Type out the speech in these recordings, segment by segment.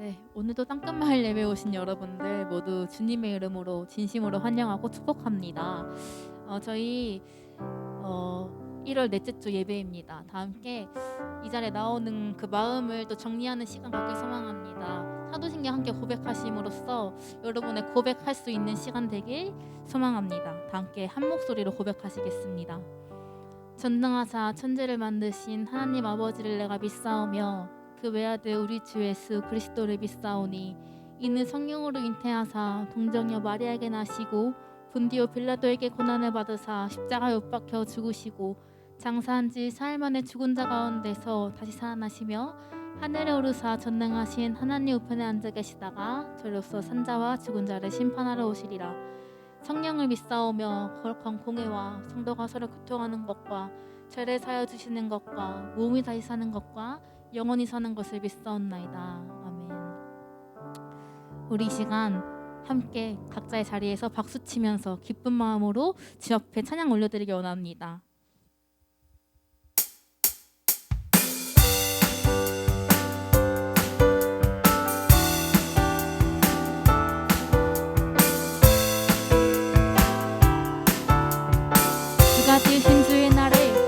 네, 오늘도 땅끝마을 예배 오신 여러분들 모두 주님의 이름으로 진심으로 환영하고 축복합니다. 저희 1월 넷째 주 예배입니다. 다 함께 이 자리에 나오는 그 마음을 또 정리하는 시간 갖길 소망합니다. 사도신경 함께 고백하심으로써 여러분의 고백할 수 있는 시간 되길 소망합니다. 다 함께 한 목소리로 고백하시겠습니다. 전능하사 천지를 만드신 하나님 아버지를 내가 믿사오며 그 외아들 우리 주 예수 그리스도를 믿사오니 이는 성령으로 잉태하사 동정녀 마리아에게 나시고 본디오 빌라도에게 고난을 받으사 십자가에 못 박혀 죽으시고 장사한 지 사흘 만에 죽은 자 가운데서 다시 살아나시며 하늘에 오르사 전능하신 하나님 우편에 앉아 계시다가 저로서 산자와 죽은 자를 심판하러 오시리라. 성령을 믿사오며 거룩한 공회와 성도가 서로 교통하는 것과 죄를 사여 주시는 것과 몸이 다시 사는 것과 영원히 사는 것을 믿사옵나이다. 아멘. 우리 이 시간 함께 각자의 자리에서 박수치면서 기쁜 마음으로 주 앞에 찬양 올려드리기 원합니다. 주가 지으신 주의 날에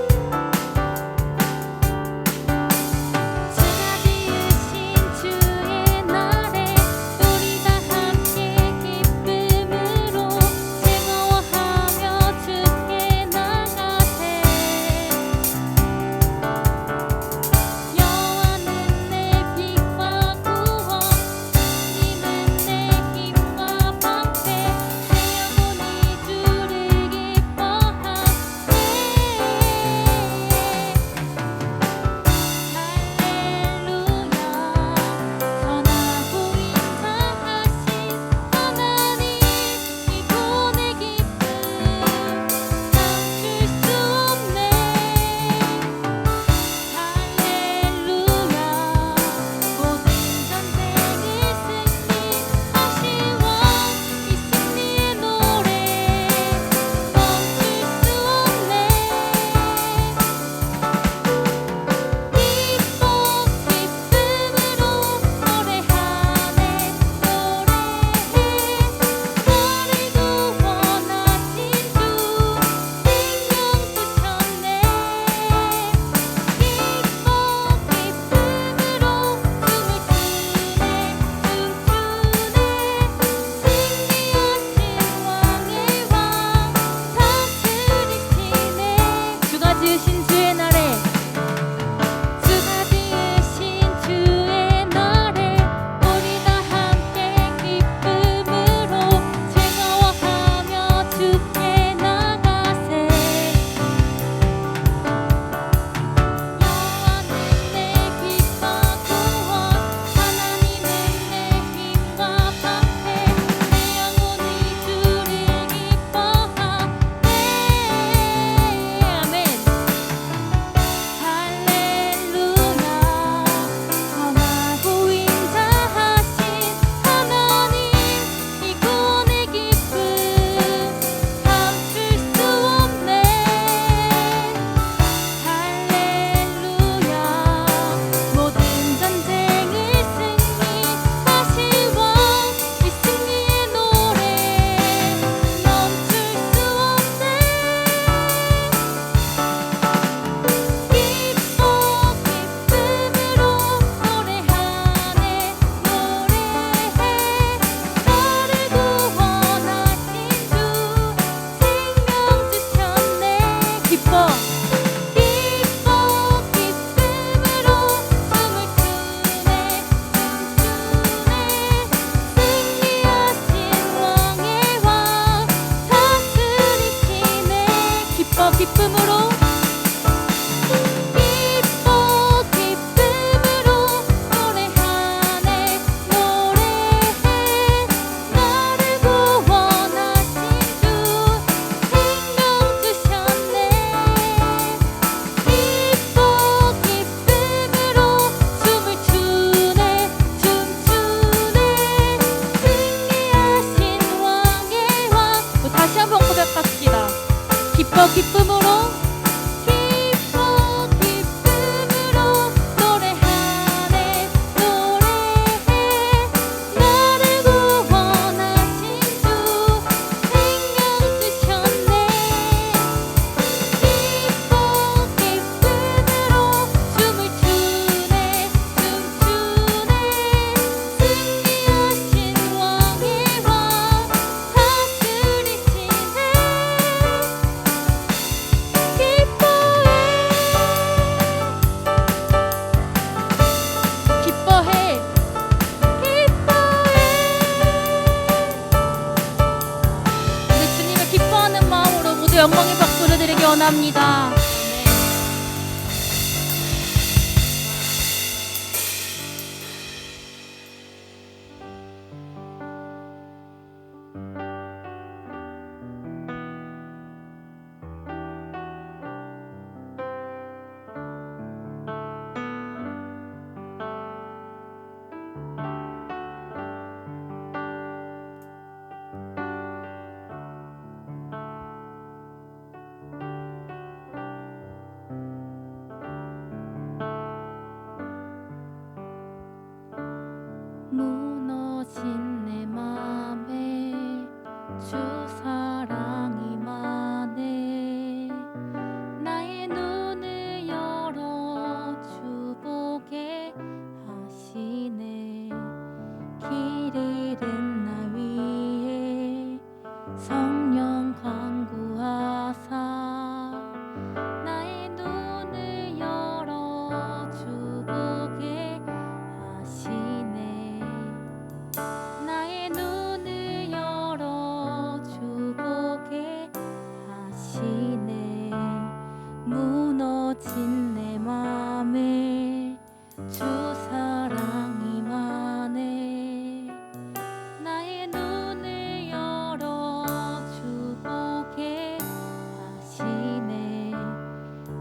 기쁨으로 기쁨으로 노래하네 노래해 박수를 드리기 원합니다. 무너진 내 맘에 주 사랑이 많네. 나의 눈을 열어 주 보게 하시네. 길 잃은 날 위해 성령 간구하사 나의 눈을 열어 주 보게 하시네. 나의 눈을 열어 주 보게 하시네. 무너진 내 맘에 주 사랑이 많네. 나의 눈을 열어 주 보게 하시네.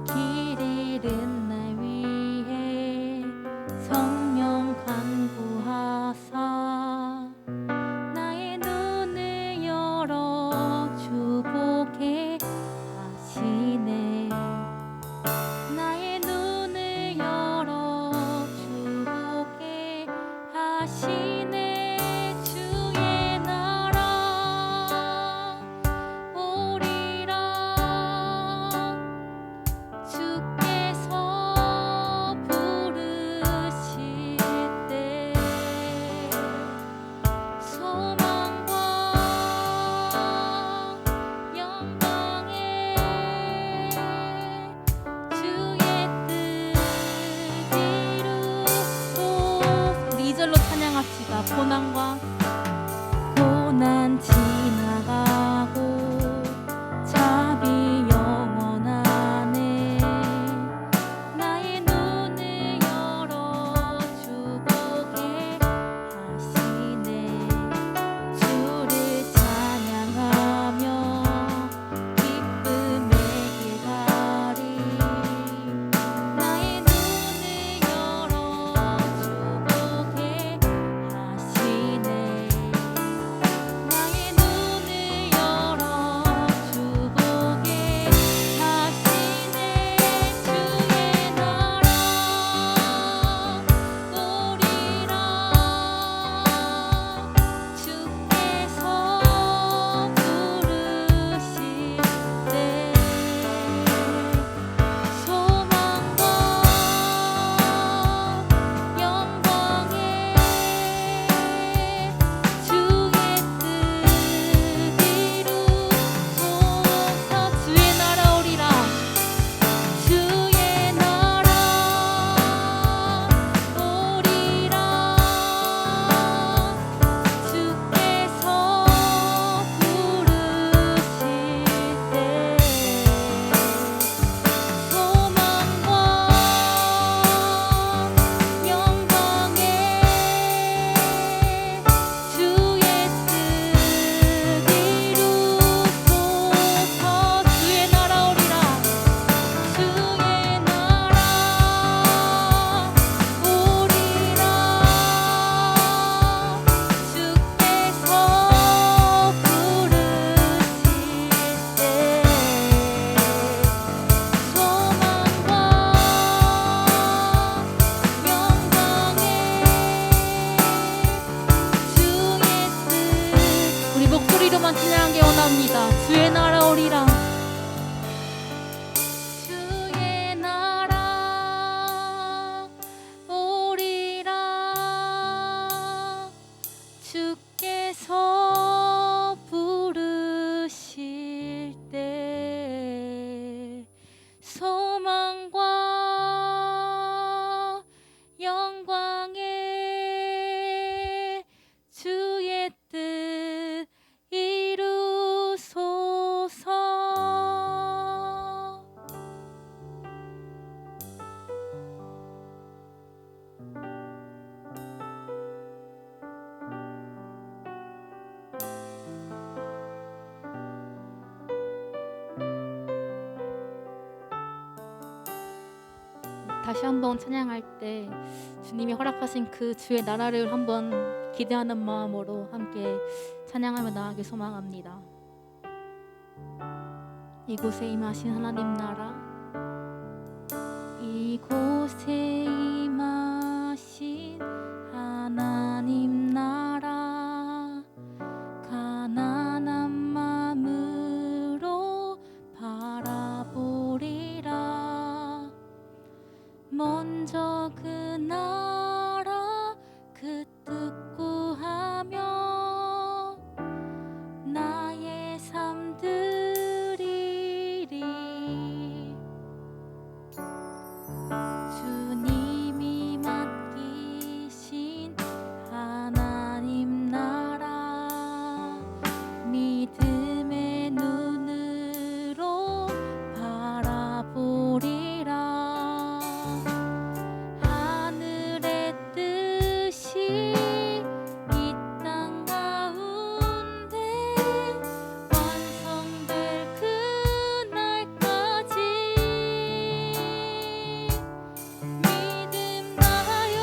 길 잃은 날 위해 성령 간구하사 나의 눈을 열어 주 보게 하시네. 나의 다시 한번 찬양할 때 주님이 허락하신 그 주의 나라를 한번 기대하는 마음으로 함께 찬양하며 나아가길 소망합니다. 이곳에 임하신 하나님 나라, 이곳에 임하신 하나님 나라, 가난한 마음으로 바라보리라. 먼저 그 나라 그 뜻 구하며 나의 삶 드리리. 주님이 맡기신 하나님 나라, 믿음의 눈으로 바라보리라. 하늘의 뜻이 이 땅 가운데 완성될 그날까지 믿음 다하여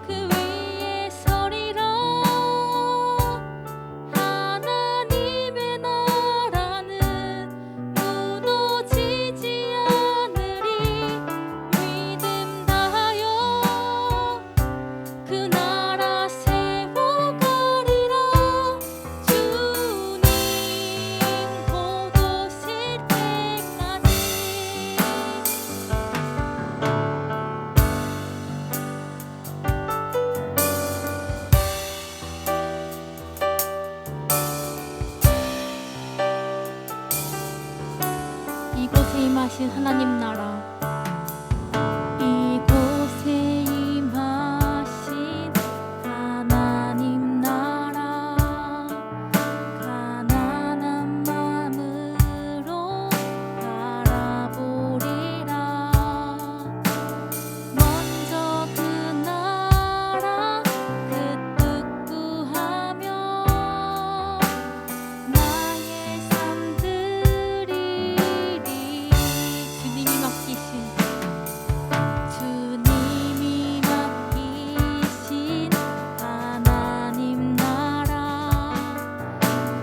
그 위에 서리라. 하나님의 나라는 무너지지 않으리. 믿음 다하여 그 나라 세워가리라. 주님 곧 오실 때까지. 이곳에 임하신 하나님 나라, 이곳에 임하신 하나님 나라, 가난한 마음으로 바라보리라. 먼저 그 나라 그 뜻 구하며 나의 삶 드리리. 주님이 맡기신 하나님 나라,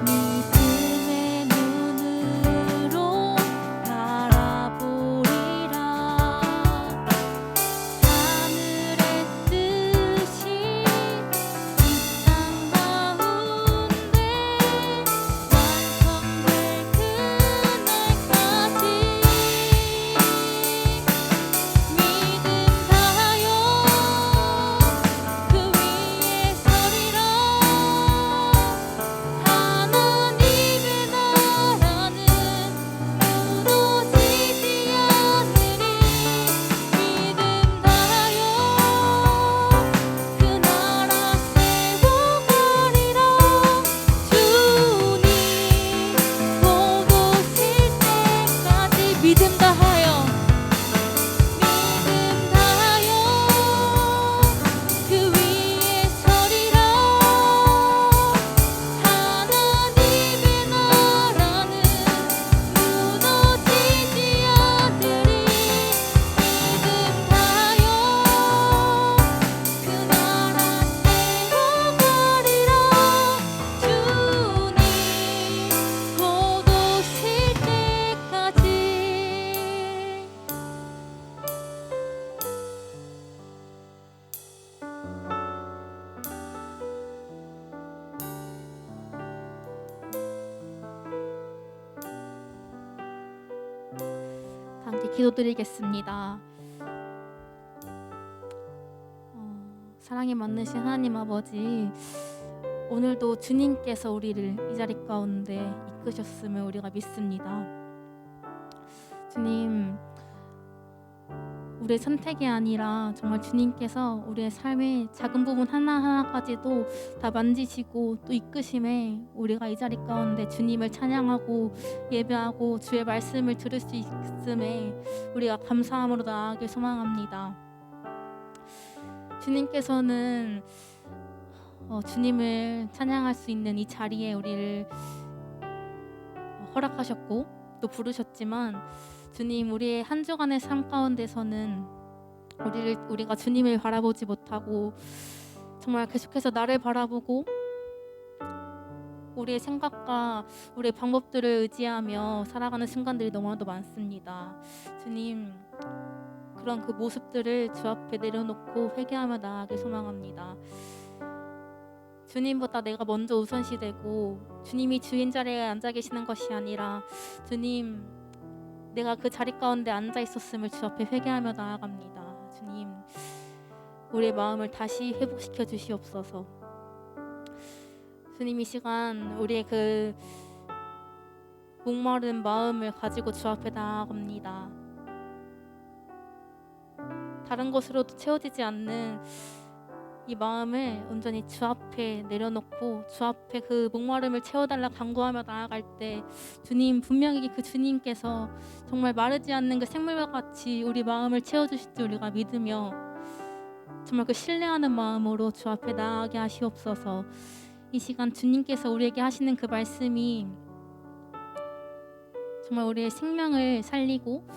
믿음의 눈으로 바라보리라. 하늘의 뜻이 이 땅 가운데 완성될 그날까지 믿음 다하여 그 위에 서리라. 하나님의 나라는 무너지지 않으리. 믿음 다하여 그 나라 세워가리라. 주님 곧 오실 때까지 믿음 다하여 그 위에 서리라. 하나님의 나라는 무너지지 않으리. 믿음 다하여 그 나라 세워가리라. 주님 곧 오실 때까지. 함께 기도드리겠습니다. 사랑이 많으신 하나님 아버지, 오늘도 주님께서 우리를 이 자리 가운데 이끄셨음을 우리가 믿습니다. 주님, 우리의 선택이 아니라 정말 주님께서 우리의 삶의 작은 부분 하나하나까지도 다 만지시고 또 이끄심에 우리가 이 자리 가운데 주님을 찬양하고 예배하고 주의 말씀을 들을 수 있음에 우리가 감사함으로 나아가길 소망합니다. 주님께서는 주님을 찬양할 수 있는 이 자리에 우리를 허락하셨고 또 부르셨지만 주님, 우리의 한 주간의 삶 가운데서는 우리가 주님을 바라보지 못하고 정말 계속해서 나를 바라보고 우리의 생각과 우리의 방법들을 의지하며 살아가는 순간들이 너무나도 많습니다. 주님, 그런 그 모습들을 주 앞에 내려놓고 회개하며 나아가길 소망합니다. 주님보다 내가 먼저 우선시되고 주님이 주인 자리에 앉아 계시는 것이 아니라 주님, 내가 그 자리 가운데 앉아 있었음을 주 앞에 회개하며 나아갑니다. 주님, 우리의 마음을 다시 회복시켜 주시옵소서. 주님, 이 시간 우리의 그 목마른 마음을 가지고 주 앞에 나아갑니다. 다른 것으로도 채워지지 않는 이 마음을 온전히 주 앞에 내려놓고 주 앞에 그 목마름을 채워달라 간구하며 나아갈 때 주님, 분명히 그 주님께서 정말 마르지 않는 그 생물과 같이 우리 마음을 채워주실 줄 우리가 믿으며 정말 그 신뢰하는 마음으로 주 앞에 나아가게 하시옵소서. 이 시간 주님께서 우리에게 하시는 그 말씀이 정말 우리의 생명을 살리고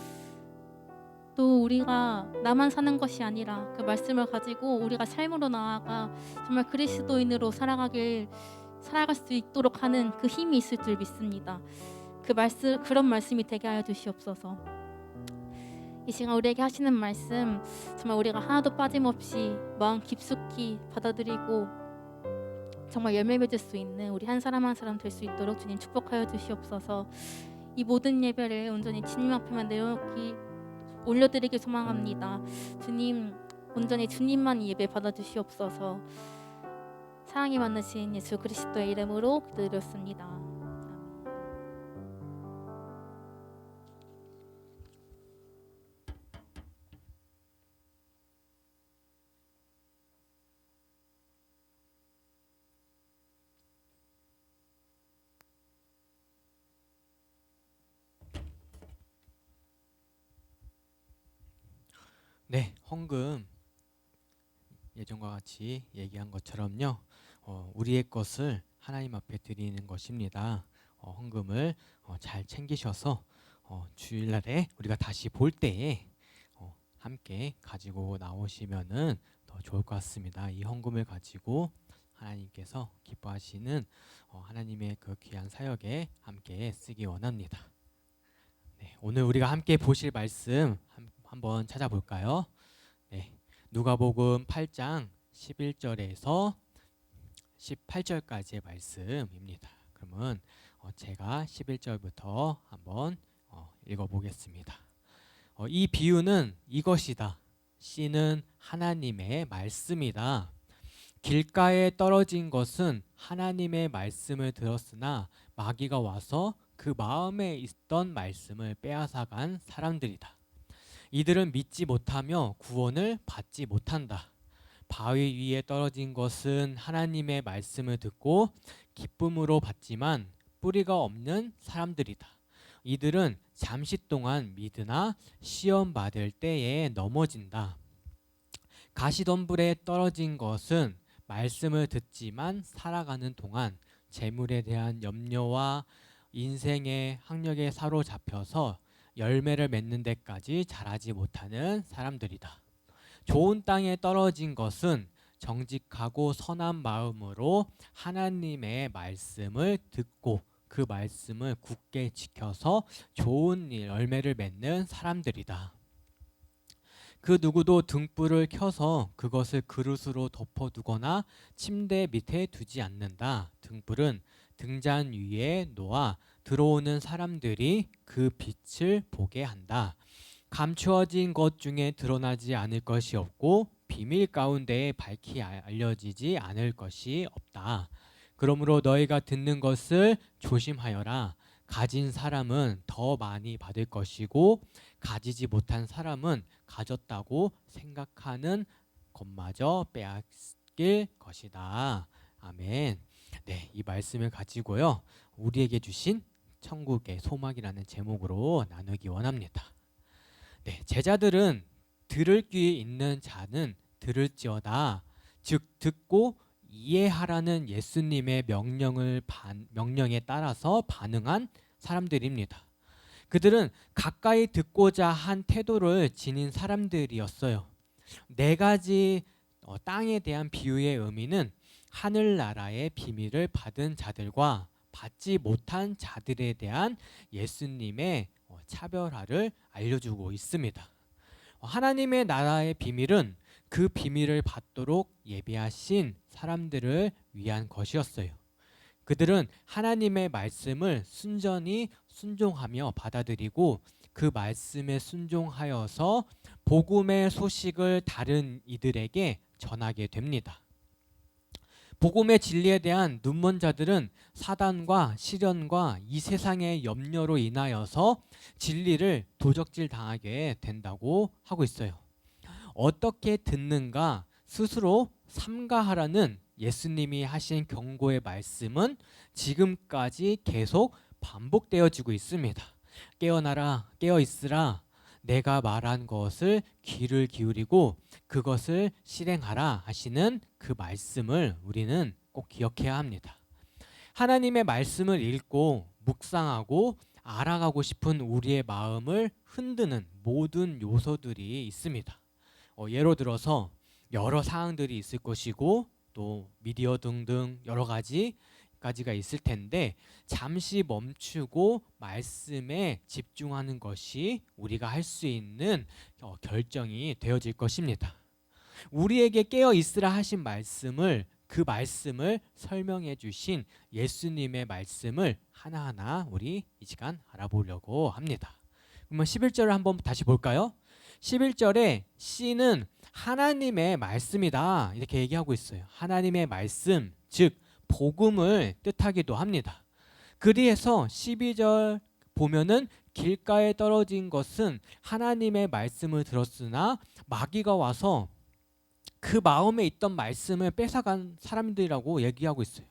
또 우리가 나만 사는 것이 아니라 그 말씀을 가지고 우리가 삶으로 나아가 정말 그리스도인으로 살아갈 수 있도록 하는 그 힘이 있을 줄 믿습니다. 그런 말씀이 되게 하여 주시옵소서. 이 시간 우리에게 하시는 말씀 정말 우리가 하나도 빠짐없이 마음 깊숙이 받아들이고 정말 열매 맺을 수 있는 우리 한 사람 한 사람 될 수 있도록 주님 축복하여 주시옵소서. 이 모든 예배를 온전히 주님 앞에만 올려드리길 소망합니다. 주님, 온전히 주님만 이 예배 받아주시옵소서. 사랑이 많으신 예수 그리스도의 이름으로 기도드렸습니다. 네, 헌금 예전과 같이 얘기한 것처럼요. 우리의 것을 하나님 앞에 드리는 것입니다. 헌금을 잘 챙기셔서 주일날에 우리가 다시 볼 때에 함께 가지고 나오시면은 더 좋을 것 같습니다. 이 헌금을 가지고 하나님께서 기뻐하시는 하나님의 그 귀한 사역에 함께 쓰기 원합니다. 네, 오늘 우리가 함께 보실 말씀 한번 찾아볼까요? 네, 누가복음 8장 11절에서 18절까지의 말씀입니다. 그러면 제가 11절부터 한번 읽어보겠습니다. 이 비유는 이것이다. 씨는 하나님의 말씀이다. 길가에 떨어진 것은 하나님의 말씀을 들었으나 마귀가 와서 그 마음에 있던 말씀을 빼앗아간 사람들이다. 이들은 믿지 못하며 구원을 받지 못한다. 바위 위에 떨어진 것은 하나님의 말씀을 듣고 기쁨으로 받지만 뿌리가 없는 사람들이다. 이들은 잠시 동안 믿으나 시험 받을 때에 넘어진다. 가시덤불에 떨어진 것은 말씀을 듣지만 살아가는 동안 재물에 대한 염려와 인생의 학력에 사로잡혀서 열매를 맺는 데까지 자라지 못하는 사람들이다. 좋은 땅에 떨어진 것은 정직하고 선한 마음으로 하나님의 말씀을 듣고 그 말씀을 굳게 지켜서 좋은 열매를 맺는 사람들이다. 그 누구도 등불을 켜서 그것을 그릇으로 덮어두거나 침대 밑에 두지 않는다. 등불은 등잔 위에 놓아 들어오는 사람들이 그 빛을 보게 한다. 감추어진 것 중에 드러나지 않을 것이 없고 비밀 가운데에 밝히 알려지지 않을 것이 없다. 그러므로 너희가 듣는 것을 조심하여라. 가진 사람은 더 많이 받을 것이고 가지지 못한 사람은 가졌다고 생각하는 것마저 빼앗길 것이다. 아멘. 네, 이 말씀을 가지고요, 우리에게 주신 천국의 소망이라는 제목으로 나누기 원합니다. 네, 제자들은 들을 귀 있는 자는 들을지어다. 즉 듣고 이해하라는 예수님의 명령에 따라서 반응한 사람들입니다. 그들은 가까이 듣고자 한 태도를 지닌 사람들이었어요. 네 가지 땅에 대한 비유의 의미는 하늘나라의 비밀을 받은 자들과 받지 못한 자들에 대한 예수님의 차별화를 알려주고 있습니다. 하나님의 나라의 비밀은 그 비밀을 받도록 예비하신 사람들을 위한 것이었어요. 그들은 하나님의 말씀을 순전히 순종하며 받아들이고 그 말씀에 순종하여서 복음의 소식을 다른 이들에게 전하게 됩니다. 복음의 진리에 대한 눈먼 자들은 사단과 시련과 이 세상의 염려로 인하여서 진리를 도적질 당하게 된다고 하고 있어요. 어떻게 듣는가 스스로 삼가하라는 예수님이 하신 경고의 말씀은 지금까지 계속 반복되어지고 있습니다. 깨어나라, 깨어있으라, 내가 말한 것을 귀를 기울이고 그것을 실행하라 하시는 그 말씀을 우리는 꼭 기억해야 합니다. 하나님의 말씀을 읽고 묵상하고 알아가고 싶은 우리의 마음을 흔드는 모든 요소들이 있습니다. 예로 들어서 여러 사항들이 있을 것이고 또 미디어 등등 여러 가지가 있을 텐데 잠시 멈추고 말씀에 집중하는 것이 우리가 할 수 있는 결정이 되어질 것입니다. 우리에게 깨어 있으라 하신 말씀을 그 말씀을 설명해 주신 예수님의 말씀을 하나하나 우리 이 시간 알아보려고 합니다. 그러면 11절을 한번 다시 볼까요? 11절에 C는 하나님의 말씀이다 이렇게 얘기하고 있어요. 하나님의 말씀, 즉 복음을 뜻하기도 합니다. 그리해서 12절 보면은 길가에 떨어진 것은 하나님의 말씀을 들었으나 마귀가 와서 그 마음에 있던 말씀을 뺏어간 사람들이라고 얘기하고 있어요.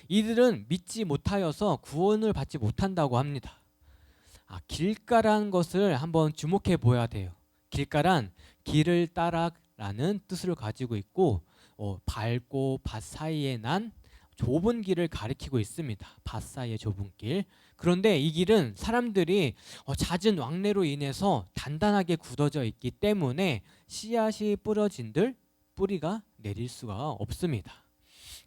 이들은 믿지 못하여서 구원을 받지 못한다고 합니다. 길가라는 것을 한번 주목해 보아야 돼요. 길가란 길을 따라라는 뜻을 가지고 있고 밝고 밭 사이에 난 좁은 길을 가리키고 있습니다. 밭 사이의 좁은 길. 그런데 이 길은 사람들이 잦은 왕래로 인해서 단단하게 굳어져 있기 때문에 씨앗이 뿌려진들 뿌리가 내릴 수가 없습니다.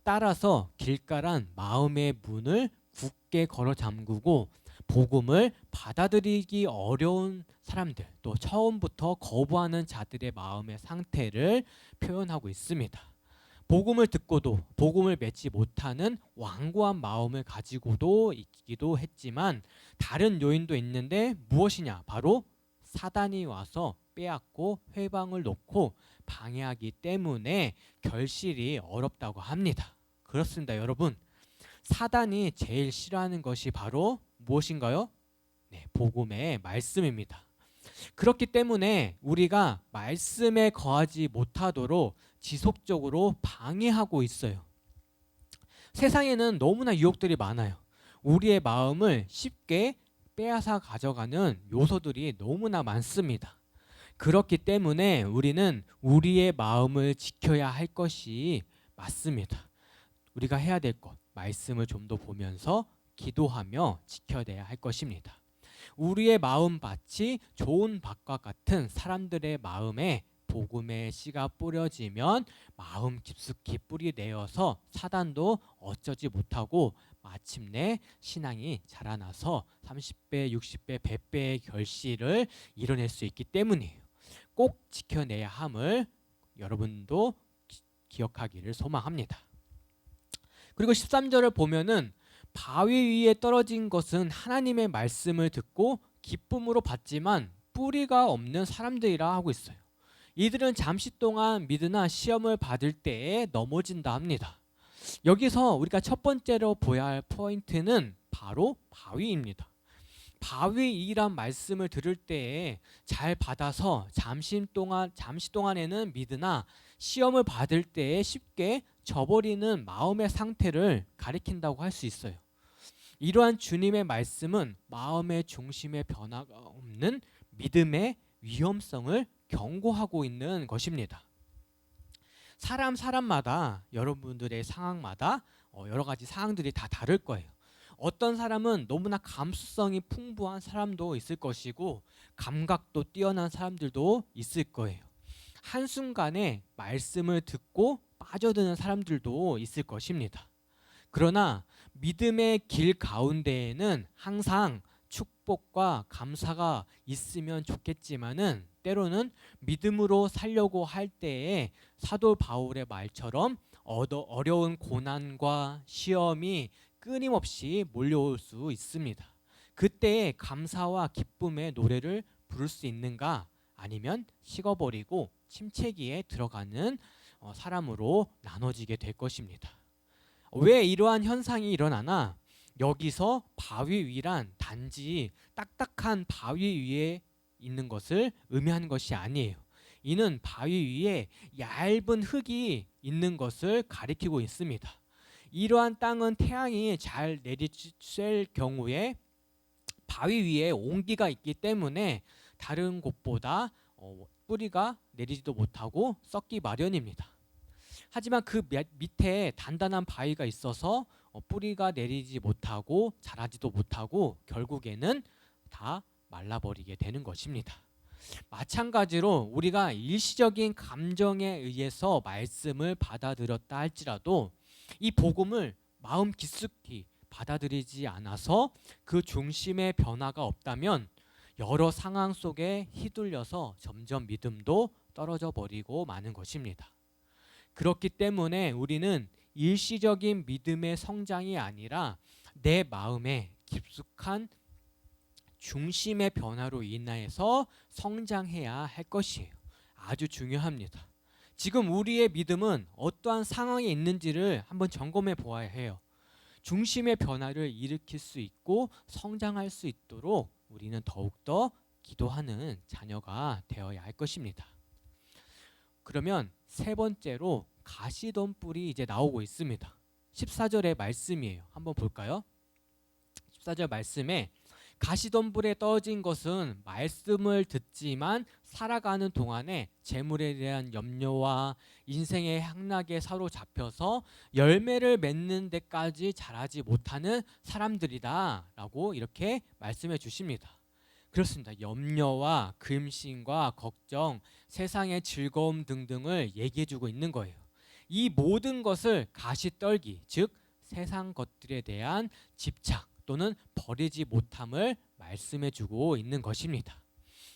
따라서 길가란 마음의 문을 굳게 걸어 잠그고 복음을 받아들이기 어려운 사람들, 또 처음부터 거부하는 자들의 마음의 상태를 표현하고 있습니다. 복음을 듣고도 복음을 맺지 못하는 완고한 마음을 가지고도 있기도 했지만 다른 요인도 있는데 무엇이냐? 바로 사단이 와서 빼앗고 회방을 놓고 방해하기 때문에 결실이 어렵다고 합니다. 그렇습니다, 여러분. 사단이 제일 싫어하는 것이 바로 무엇인가요? 네, 복음의 말씀입니다. 그렇기 때문에 우리가 말씀에 거하지 못하도록 지속적으로 방해하고 있어요. 세상에는 너무나 유혹들이 많아요. 우리의 마음을 쉽게 빼앗아 가져가는 요소들이 너무나 많습니다. 그렇기 때문에 우리는 우리의 마음을 지켜야 할 것이 맞습니다. 우리가 해야 될 것, 말씀을 좀 더 보면서 기도하며 지켜내야 할 것입니다. 우리의 마음밭이 좋은 밭과 같은 사람들의 마음에 복음의 씨가 뿌려지면 마음 깊숙이 뿌리 내어서 사단도 어쩌지 못하고 마침내 신앙이 자라나서 30배, 60배, 100배의 결실을 이뤄낼 수 있기 때문이에요. 꼭 지켜내야 함을 여러분도 기억하기를 소망합니다. 그리고 13절을 보면은 바위 위에 떨어진 것은 하나님의 말씀을 듣고 기쁨으로 받지만 뿌리가 없는 사람들이라 하고 있어요. 이들은 잠시 동안 믿으나 시험을 받을 때에 넘어진다 합니다. 여기서 우리가 첫 번째로 보아야 할 포인트는 바로 바위입니다. 바위이란 말씀을 들을 때에 잘 받아서 잠시 동안에는 믿으나 시험을 받을 때에 쉽게 저버리는 마음의 상태를 가리킨다고 할 수 있어요. 이러한 주님의 말씀은 마음의 중심의 변화가 없는 믿음의 위험성을 경고하고 있는 것입니다. 사람마다 여러분들의 상황마다 여러 가지 상황들이 다 다를 거예요. 어떤 사람은 너무나 감수성이 풍부한 사람도 있을 것이고 감각도 뛰어난 사람들도 있을 거예요. 한순간에 말씀을 듣고 빠져드는 사람들도 있을 것입니다. 그러나 믿음의 길 가운데에는 항상 축복과 감사가 있으면 좋겠지만은 때로는 믿음으로 살려고 할 때에 사도 바울의 말처럼 어려운 고난과 시험이 끊임없이 몰려올 수 있습니다. 그때에 감사와 기쁨의 노래를 부를 수 있는가? 아니면 식어버리고 침체기에 들어가는 사람으로 나눠지게 될 것입니다. 왜 이러한 현상이 일어나나? 여기서 바위 위란 단지 딱딱한 바위 위에 있는 것을 의미하는 것이 아니에요. 이는 바위 위에 얇은 흙이 있는 것을 가리키고 있습니다. 이러한 땅은 태양이 잘 내리쬐 경우에 바위 위에 온기가 있기 때문에 다른 곳보다 뿌리가 내리지도 못하고 썩기 마련입니다. 하지만 그 밑에 단단한 바위가 있어서 뿌리가 내리지 못하고 자라지도 못하고 결국에는 다 말라버리게 되는 것입니다. 마찬가지로 우리가 일시적인 감정에 의해서 말씀을 받아들였다 할지라도 이 복음을 마음 깊숙이 받아들이지 않아서 그 중심의 변화가 없다면 여러 상황 속에 휘둘려서 점점 믿음도 떨어져 버리고 마는 것입니다. 그렇기 때문에 우리는 일시적인 믿음의 성장이 아니라 내 마음의 깊숙한 중심의 변화로 인하여서 성장해야 할 것이에요. 아주 중요합니다. 지금 우리의 믿음은 어떠한 상황에 있는지를 한번 점검해 보아야 해요. 중심의 변화를 일으킬 수 있고 성장할 수 있도록 우리는 더욱더 기도하는 자녀가 되어야 할 것입니다. 그러면 세 번째로 가시던 뿔이 이제 나오고 있습니다. 14절의 말씀이에요. 한번 볼까요? 14절 말씀에 가시던 뿔에 떨어진 것은 말씀을 듣지만 살아가는 동안에 재물에 대한 염려와 인생의 향락에 사로잡혀서 열매를 맺는 데까지 자라지 못하는 사람들이다 라고 이렇게 말씀해 주십니다. 그렇습니다. 염려와 근심과 걱정, 세상의 즐거움 등등을 얘기해 주고 있는 거예요. 이 모든 것을 가시떨기, 즉 세상 것들에 대한 집착 또는 버리지 못함을 말씀해 주고 있는 것입니다.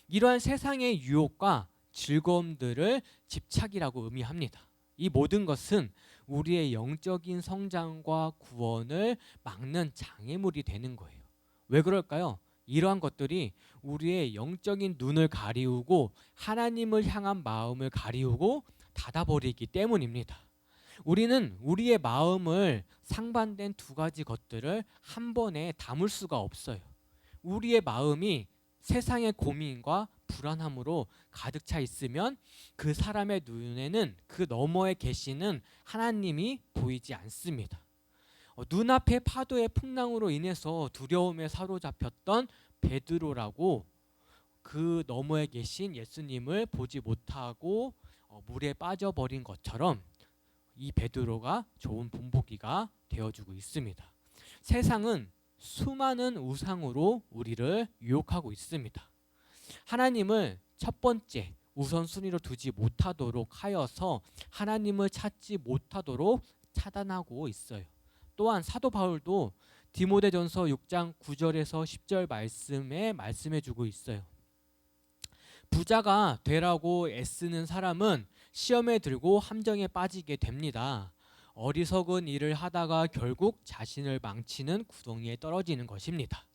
이러한 세상의 유혹과 즐거움들을 집착이라고 의미합니다. 이 모든 것은 우리의 영적인 성장과 구원을 막는 장애물이 되는 거예요. 왜 그럴까요? 이러한 것들이 우리의 영적인 눈을 가리우고 하나님을 향한 마음을 가리우고 닫아버리기 때문입니다. 우리는 우리의 마음을 상반된 두 가지 것들을 한 번에 담을 수가 없어요. 우리의 마음이 세상의 고민과 불안함으로 가득 차 있으면 그 사람의 눈에는 그 너머에 계시는 하나님이 보이지 않습니다. 눈앞의 파도의 풍랑으로 인해서 두려움에 사로잡혔던 베드로라고 그 너머에 계신 예수님을 보지 못하고 물에 빠져버린 것처럼 이 베드로가 좋은 본보기가 되어주고 있습니다. 세상은 수많은 우상으로 우리를 유혹하고 있습니다. 하나님을 첫 번째 우선순위로 두지 못하도록 하여서 하나님을 찾지 못하도록 차단하고 있어요. 또한 사도 바울도 디모데전서 6장 9절에서 10절 말씀에 말씀해주고 있어요. 부자가 되라고 애쓰는 사람은 시험에 들고 함정에 빠지게 됩니다. 어리석은 일을 하다가 결국 자신을 망치는 구덩이에 떨어지는 것입니다.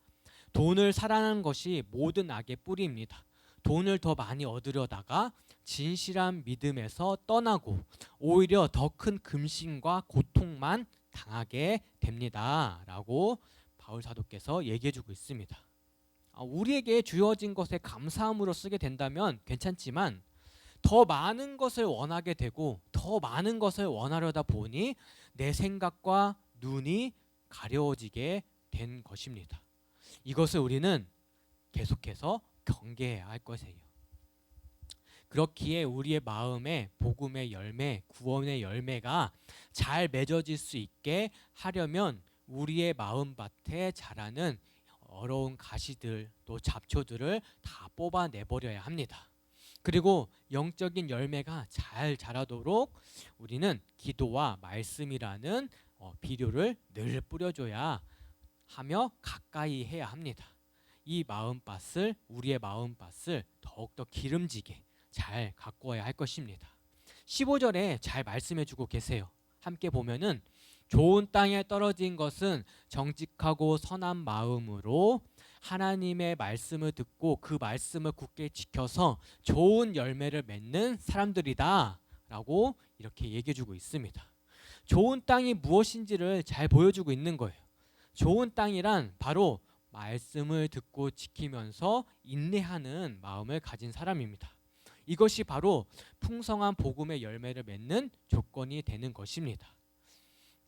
돈을 사랑하는 것이 모든 악의 뿌리입니다. 돈을 더 많이 얻으려다가 진실한 믿음에서 떠나고 오히려 더 큰 금신과 고통만 당하게 됩니다. 라고 바울 사도께서 얘기해주고 있습니다. 우리에게 주어진 것에 감사함으로 쓰게 된다면 괜찮지만 더 많은 것을 원하게 되고 더 많은 것을 원하려다 보니 내 생각과 눈이 가려워지게 된 것입니다. 이것을 우리는 계속해서 경계해야 할 것이에요. 그렇기에 우리의 마음에 복음의 열매, 구원의 열매가 잘 맺어질 수 있게 하려면 우리의 마음밭에 자라는 어려운 가시들 또 잡초들을 다 뽑아내버려야 합니다. 그리고 영적인 열매가 잘 자라도록 우리는 기도와 말씀이라는 비료를 늘 뿌려줘야 하며 가까이 해야 합니다. 이 마음밭을 우리의 마음밭을 더욱더 기름지게 잘 가꾸어야 할 것입니다. 15절에 잘 말씀해주고 계세요. 함께 보면은 좋은 땅에 떨어진 것은 정직하고 선한 마음으로 하나님의 말씀을 듣고 그 말씀을 굳게 지켜서 좋은 열매를 맺는 사람들이다 라고 이렇게 얘기해주고 있습니다. 좋은 땅이 무엇인지를 잘 보여주고 있는 거예요. 좋은 땅이란 바로 말씀을 듣고 지키면서 인내하는 마음을 가진 사람입니다. 이것이 바로 풍성한 복음의 열매를 맺는 조건이 되는 것입니다.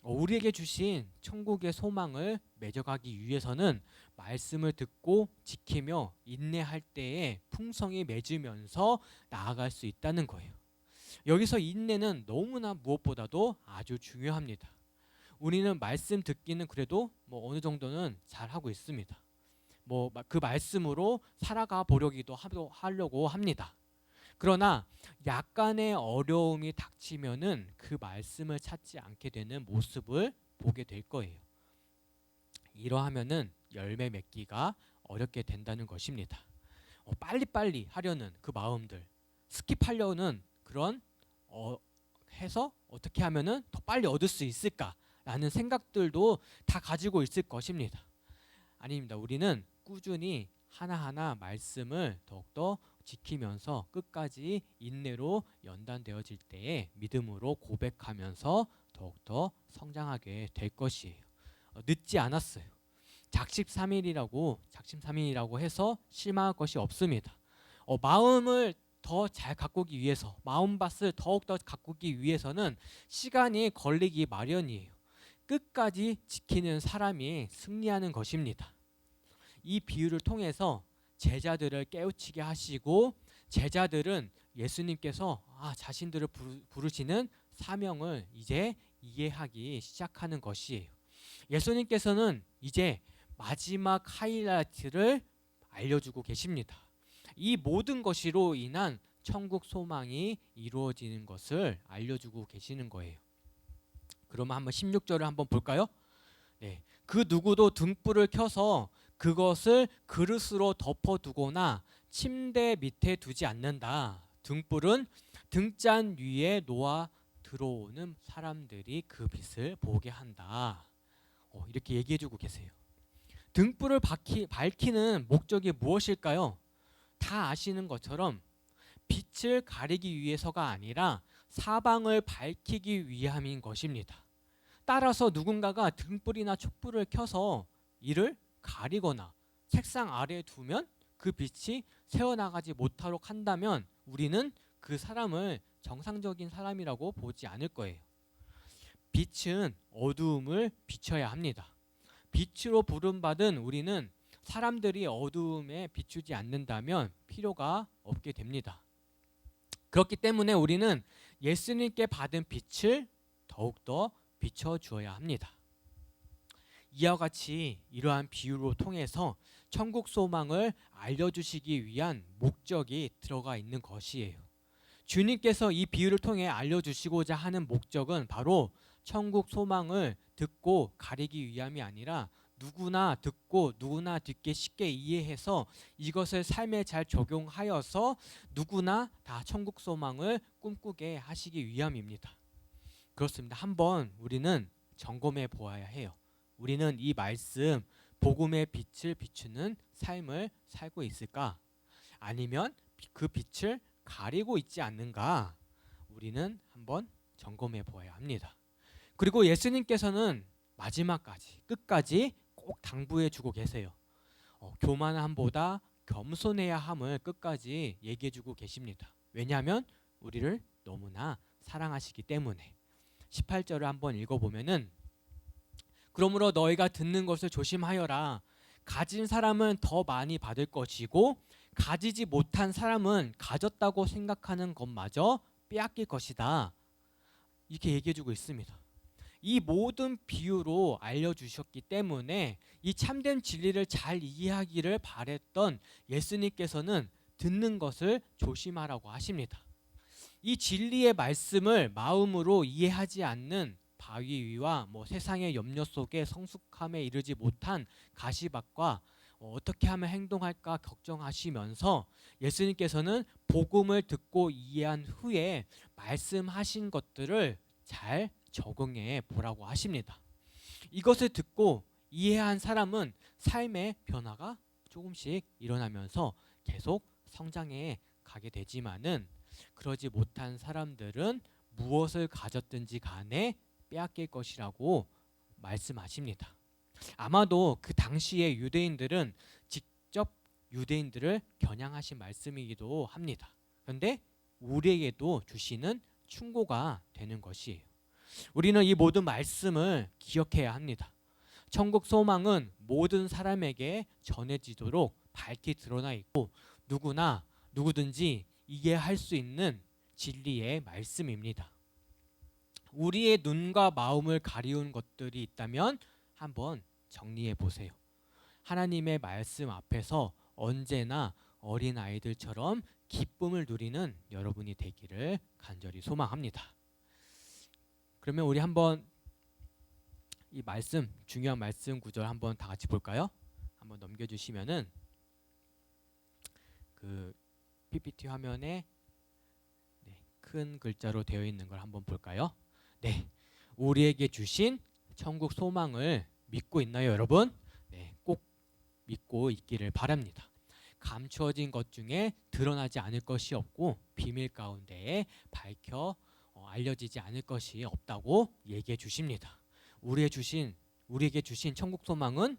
우리에게 주신 천국의 소망을 맺어가기 위해서는 말씀을 듣고 지키며 인내할 때에 풍성히 맺으면서 나아갈 수 있다는 거예요. 여기서 인내는 너무나 무엇보다도 아주 중요합니다. 우리는 말씀 듣기는 그래도 어느 정도는 잘 하고 있습니다. 그 말씀으로 살아가 보려기도 하려고 합니다. 그러나 약간의 어려움이 닥치면은 그 말씀을 찾지 않게 되는 모습을 보게 될 거예요. 이러하면은 열매 맺기가 어렵게 된다는 것입니다. 빨리빨리 하려는 그 마음들, 스킵하려는 그런 해서 어떻게 하면은 더 빨리 얻을 수 있을까라는 생각들도 다 가지고 있을 것입니다. 아닙니다. 우리는 꾸준히 하나하나 말씀을 더욱더 지키면서 끝까지 인내로 연단되어질 때에 믿음으로 고백하면서 더욱더 성장하게 될 것이에요. 늦지 않았어요. 작심삼일이라고 해서 실망할 것이 없습니다. 마음을 더 잘 가꾸기 위해서, 마음밭을 더욱더 가꾸기 위해서는 시간이 걸리기 마련이에요. 끝까지 지키는 사람이 승리하는 것입니다. 이 비유를 통해서 제자들을 깨우치게 하시고 제자들은 예수님께서 자신들을 부르시는 사명을 이제 이해하기 시작하는 것이에요. 예수님께서는 이제 마지막 하이라이트를 알려주고 계십니다. 이 모든 것으로 인한 천국 소망이 이루어지는 것을 알려주고 계시는 거예요. 그러면 한번 16절을 한번 볼까요? 네, 그 누구도 등불을 켜서 그것을 그릇으로 덮어두거나 침대 밑에 두지 않는다. 등불은 등잔 위에 놓아 들어오는 사람들이 그 빛을 보게 한다. 이렇게 얘기해주고 계세요. 등불을 밝히는 목적이 무엇일까요? 다 아시는 것처럼 빛을 가리기 위해서가 아니라 사방을 밝히기 위함인 것입니다. 따라서 누군가가 등불이나 촛불을 켜서 이를 가리거나 책상 아래에 두면 그 빛이 새어나가지 못하도록 한다면 우리는 그 사람을 정상적인 사람이라고 보지 않을 거예요. 빛은 어두움을 비춰야 합니다. 빛으로 부름받은 우리는 사람들이 어두움에 비추지 않는다면 필요가 없게 됩니다. 그렇기 때문에 우리는 예수님께 받은 빛을 더욱더 비춰주어야 합니다. 이와 같이 이러한 비유로 통해서 천국 소망을 알려주시기 위한 목적이 들어가 있는 것이에요. 주님께서 이 비유를 통해 알려주시고자 하는 목적은 바로 천국 소망을 듣고 가리기 위함이 아니라 누구나 듣고 누구나 듣기 쉽게 이해해서 이것을 삶에 잘 적용하여서 누구나 다 천국 소망을 꿈꾸게 하시기 위함입니다. 그렇습니다. 한번 우리는 점검해 보아야 해요. 우리는 이 말씀 복음의 빛을 비추는 삶을 살고 있을까? 아니면 그 빛을 가리고 있지 않는가? 우리는 한번 점검해 보아야 합니다. 그리고 예수님께서는 마지막까지 끝까지 꼭 당부해 주고 계세요. 교만함보다 겸손해야 함을 끝까지 얘기해 주고 계십니다. 왜냐하면 우리를 너무나 사랑하시기 때문에. 18절을 한번 읽어보면은 그러므로 너희가 듣는 것을 조심하여라. 가진 사람은 더 많이 받을 것이고 가지지 못한 사람은 가졌다고 생각하는 것마저 빼앗길 것이다. 이렇게 얘기해주고 있습니다. 이 모든 비유로 알려주셨기 때문에 이 참된 진리를 잘 이해하기를 바랬던 예수님께서는 듣는 것을 조심하라고 하십니다. 이 진리의 말씀을 마음으로 이해하지 않는 바위 위와 세상의 염려 속에 성숙함에 이르지 못한 가시밭과 어떻게 하면 행동할까 걱정하시면서 예수님께서는 복음을 듣고 이해한 후에 말씀하신 것들을 잘 적응해 보라고 하십니다. 이것을 듣고 이해한 사람은 삶의 변화가 조금씩 일어나면서 계속 성장해 가게 되지만은 그러지 못한 사람들은 무엇을 가졌든지 간에 빼앗길 것이라고 말씀하십니다. 아마도 그 당시의 유대인들은 직접 유대인들을 겨냥하신 말씀이기도 합니다. 그런데 우리에게도 주시는 충고가 되는 것이에요. 우리는 이 모든 말씀을 기억해야 합니다. 천국 소망은 모든 사람에게 전해지도록 밝히 드러나 있고 누구든지 이해할 수 있는 진리의 말씀입니다. 우리의 눈과 마음을 가리운 것들이 있다면 한번 정리해 보세요. 하나님의 말씀 앞에서 언제나 어린 아이들처럼 기쁨을 누리는 여러분이 되기를 간절히 소망합니다. 그러면 우리 한번 이 말씀, 중요한 말씀 구절 한번 다 같이 볼까요? 한번 넘겨주시면은 그 PPT 화면에 큰 글자로 되어 있는 걸 한번 볼까요? 네, 우리에게 주신 천국 소망을 믿고 있나요, 여러분? 네, 꼭 믿고 있기를 바랍니다. 감추어진 것 중에 드러나지 않을 것이 없고 비밀 가운데에 밝혀 알려지지 않을 것이 없다고 얘기해 주십니다. 우리에게 주신 천국 소망은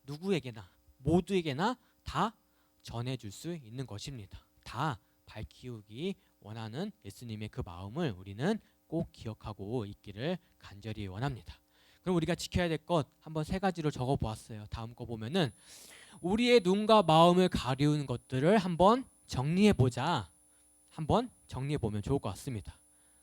누구에게나 모두에게나 다 전해줄 수 있는 것입니다. 다 밝히기 원하는 예수님의 그 마음을 우리는 꼭 기억하고 있기를 간절히 원합니다. 그럼 우리가 지켜야 될 것 한번 3가지로 적어 보았어요. 다음 거 보면은 우리의 눈과 마음을 가리우는 것들을 한번 정리해 보자. 한번 정리해 보면 좋을 것 같습니다.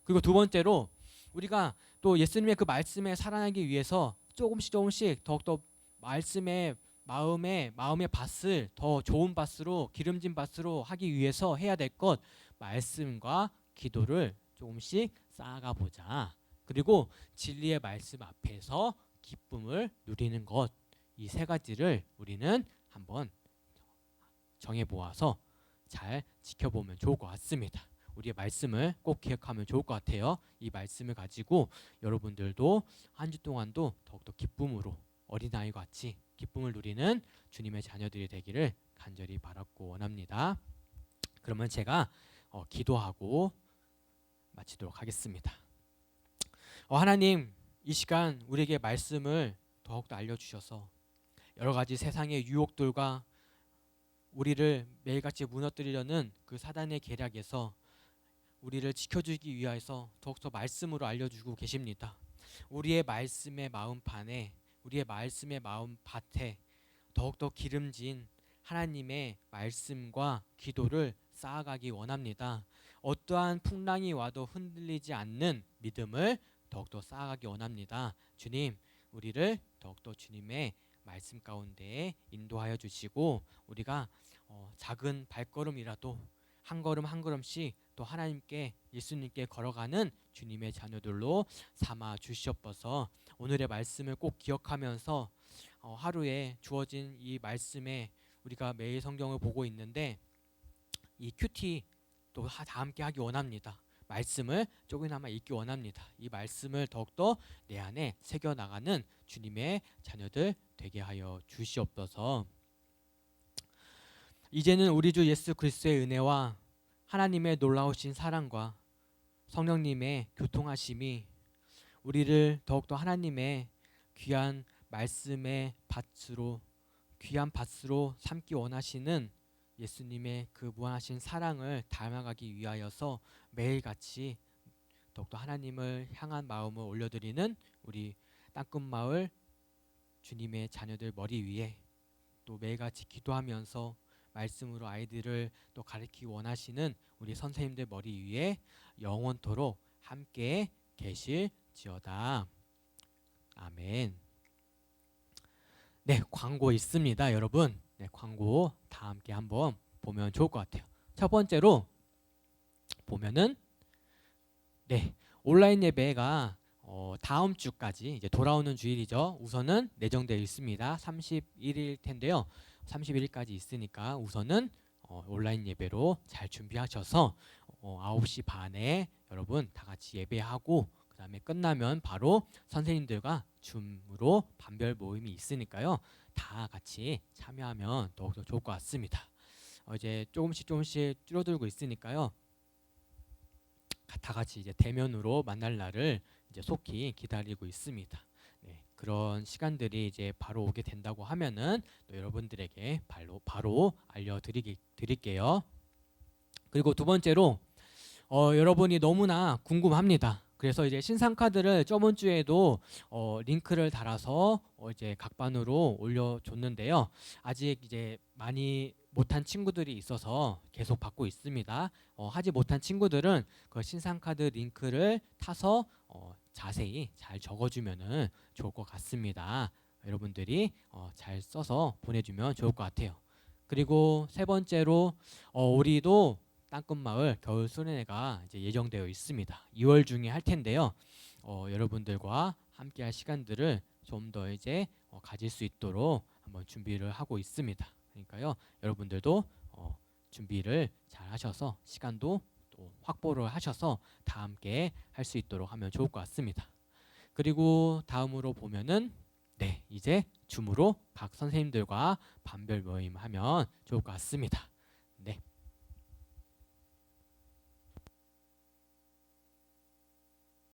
그리고 두 번째로 우리가 또 예수님의 그 말씀에 살아나기 위해서 조금씩 더욱더 말씀의 마음의 밭을 더 좋은 밭으로 기름진 밭으로 하기 위해서 해야 될 것 말씀과 기도를 조금씩 쌓아가 보자. 그리고 진리의 말씀 앞에서 기쁨을 누리는 것, 이 3가지를 우리는 한번 정해 보아서 잘 지켜보면 좋을 것 같습니다. 우리의 말씀을 꼭 기억하면 좋을 것 같아요. 이 말씀을 가지고 여러분들도 한 주 동안도 더욱더 기쁨으로 어린아이와 같이 기쁨을 누리는 주님의 자녀들이 되기를 간절히 바랐고 원합니다. 그러면 제가 기도하고 마치도록 하겠습니다. 하나님, 이 시간 우리에게 말씀을 더욱더 알려주셔서 여러 가지 세상의 유혹들과 우리를 매일같이 무너뜨리려는 그 사단의 계략에서 우리를 지켜주기 위해서 더욱더 말씀으로 알려주고 계십니다. 우리의 말씀의 마음판에 우리의 말씀의 마음밭에 더욱더 기름진 하나님의 말씀과 기도를 쌓아가기 원합니다. 어떠한 풍랑이 와도 흔들리지 않는 믿음을 더욱더 쌓아가기 원합니다. 주님, 우리를 더욱더 주님의 말씀 가운데에 인도하여 주시고 우리가 작은 발걸음이라도 한 걸음 한 걸음씩 또 하나님께 예수님께 걸어가는 주님의 자녀들로 삼아 주시옵소서. 오늘의 말씀을 꼭 기억하면서 하루에 주어진 이 말씀에 우리가 매일 성경을 보고 있는데 이 큐티 또 다 함께 하기 원합니다. 말씀을 조금이나마 읽기 원합니다. 이 말씀을 더욱더 내 안에 새겨나가는 주님의 자녀들 되게 하여 주시옵소서. 이제는 우리 주 예수 그리스도의 은혜와 하나님의 놀라우신 사랑과 성령님의 교통하심이 우리를 더욱더 하나님의 귀한 말씀의 귀한 밭으로 삼기 원하시는 예수님의 그 무한하신 사랑을 닮아가기 위하여서 매일같이 더욱더 하나님을 향한 마음을 올려드리는 우리 땅끝마을 주님의 자녀들 머리 위에 또 매일같이 기도하면서 말씀으로 아이들을 또 가르치기 원하시는 우리 선생님들 머리 위에 영원토록 함께 계실지어다. 되었지어다. 아멘. 네, 광고 있습니다, 여러분. 네, 광고 다 함께 한번 보면 좋을 것 같아요. 첫 번째로 보면은 네, 온라인 예배가 다음 주까지 이제 돌아오는 주일이죠. 우선은 내정되어 있습니다. 31일 텐데요. 31일까지 있으니까 우선은 온라인 예배로 잘 준비하셔서 9시 반에 여러분 다 같이 예배하고 그다음에 끝나면 바로 선생님들과 줌으로 반별 모임이 있으니까요. 다 같이 참여하면 더욱더 좋을 것 같습니다. 이제 조금씩 줄어들고 있으니까요. 다 같이 이제 대면으로 만날 날을 이제 속히 기다리고 있습니다. 네, 그런 시간들이 이제 바로 오게 된다고 하면은 또 여러분들에게 바로 드릴게요. 그리고 두 번째로 여러분이 너무나 궁금합니다. 그래서 이제 신상 카드를 저번 주에도 링크를 달아서 이제 각반으로 올려줬는데요. 아직 이제 많이 못한 친구들이 있어서 계속 받고 있습니다. 하지 못한 친구들은 그 신상 카드 링크를 타서 자세히 잘 적어주면은 좋을 것 같습니다. 여러분들이 잘 써서 보내주면 좋을 것 같아요. 그리고 세 번째로 우리도 땅끝마을 겨울 수련회가 이제 예정되어 있습니다. 2월 중에 할 텐데요. 여러분들과 함께할 시간들을 좀 더 이제 가질 수 있도록 한번 준비를 하고 있습니다. 그러니까요, 여러분들도 준비를 잘 하셔서 시간도 또 확보를 하셔서 다 함께 할 수 있도록 하면 좋을 것 같습니다. 그리고 다음으로 보면은 네, 이제 줌으로 각 선생님들과 반별 모임 하면 좋을 것 같습니다.